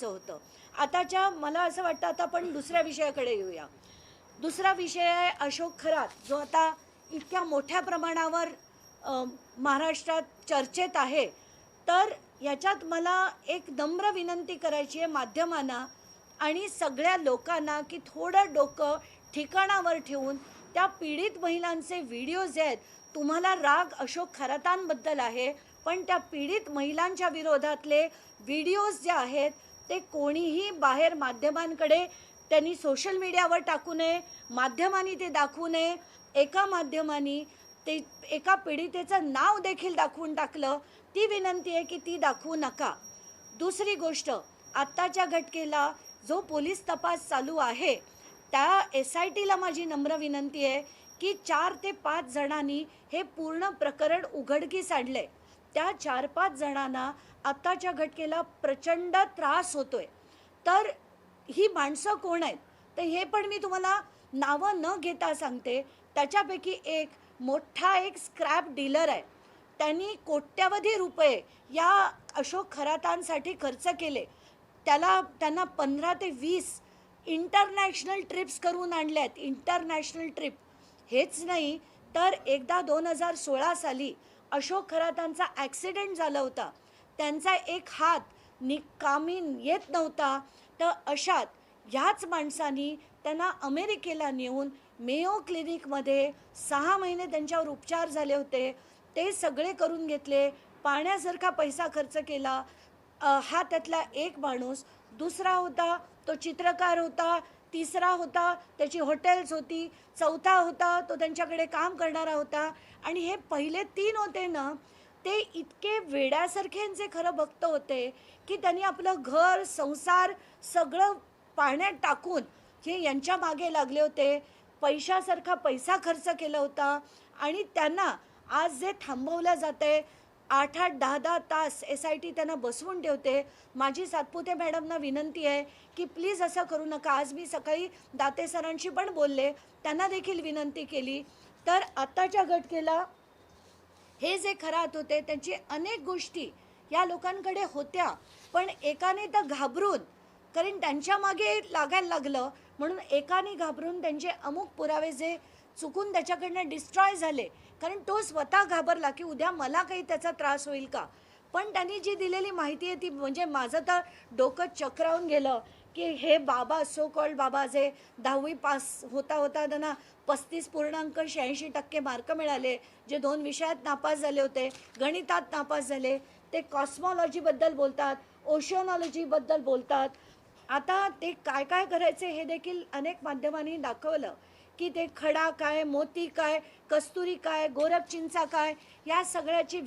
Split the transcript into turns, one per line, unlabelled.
होतं. आताच्या मला असं वाटतं आता आपण दुसऱ्या विषयाकडे येऊया. दुसरा विषय आहे अशोक खरात, जो आता इतक्या मोठ्या प्रमाणावर महाराष्ट्रात चर्चेत आहे. तर याच्यात मला एक नम्र विनंती करायची आहे माध्यमांना आणि सगळ्या लोकांना, की थोडं डोकं ठिकाणावर ठेवून त्या पीडित महिलांचे व्हिडिओज जे आहेत, तुम्हाला राग अशोक खरातांबद्दल आहे, पण त्या पीडित महिलांच्या विरोधातले व्हिडिओज जे आहेत ते कोणीही बाहेर माध्यमांकडे त्यांनी सोशल मीडियावर टाकू नये, माध्यमांनी ते दाखवू नये. एका माध्यमांनी ते एका पीडितेचं नाव देखील दाखवून टाकलं, ती विनंती आहे की ती दाखवू नका. दुसरी गोष्ट, आत्ताच्या घटनेला जो पोलीस तपास चालू आहे, त्या SITला माझी नम्र विनंती आहे की 4 ते 5 जणांनी हे पूर्ण प्रकरण उघडकीस आणलंय. त्या 4-5 जणांना आत्ताच्या घटनेला प्रचंड त्रास होतोय. तर ही माणसं कोण आहेत? तर हे पण मी तुम्हाला नावं न घेता सांगते. त्याच्यापैकी एक मोठा एक स्क्रॅप डीलर आहे. त्यांनी कोट्यवधी रुपये या अशोक खरातांसाठी खर्च केले. त्यांना 15 ते 20 इंटरनॅशनल ट्रिप्स करून आणल्यात. International trip. हेच नाही तर एकदा 2016 साली अशोक खरातांचा ॲक्सिडेंट झाला होता. त्यांचा एक हात कामी येत नव्हता. तर अशात ह्याच माणसांनी त्यांना अमेरिकेला नेऊन मेयो क्लिनिकमध्ये 6 महिने त्यांच्यावर उपचार झाले होते. ते सगळे करून घेतले. पाण्यासारखा पैसा खर्च केला. हा त्यातला एक माणूस. दुसरा होता तो चित्रकार होता. तिसरा होता त्याची हॉटेल्स होती. चौथा होता तो त्यांच्याकडे काम करणारा होता. आणि हे पहिले 3 होते ना, ते इतके वेड्यासारख्यांचे खरं भक्त होते की त्यांनी आपलं घर संसार सगळं पाण्यात टाकून हे यांच्या मागे लागले होते. पैशासारखा पैसा खर्च केला होता. आणि त्यांना आज जे थांबवलं जातंय, 8-8, 10-10 तास SIT त्यांना बसवून ठेवते. माझी सातपुते मॅडमना विनंती आहे की प्लीज असं करू नका. आज मी सकाळी दाते सरांशी पण बोलले, त्यांना देखील विनंती केली. तर आत्ताच्या घटनेला हे जे खरात होते त्यांची अनेक गोष्टी या लोकांकडे होत्या, पण एकाने तर घाबरून, कारण त्यांच्या मागे लागायला लागलं म्हणून एकाने घाबरून त्यांचे अमुक पुरावे जे चुकून त्याच्याकडनं डिस्ट्रॉय झाले, कारण तो स्वतः घाबरला की उद्या मला काही त्याचा त्रास होईल का. पण त्यांनी जी दिलेली माहिती आहे ती म्हणजे माझं तर डोकं चक्रावून गेलं की हे बाबा, सो कॉल्ड बाबा, जे 10वी पास होता त्यांना 35.86% मार्क मिळाले, जे 2 विषयात नापास झाले होते, गणितात नापास झाले, ते कॉस्मॉलॉजीबद्दल बोलतात, ओशनॉलॉजीबद्दल बोलतात. आता ते काय काय करायचे हे देखील अनेक माध्यमांनी दाखवलं की ते खडा काय, मोती काय, कस्तुरी काय, गोरखचिंचा काय, या सगळ्याची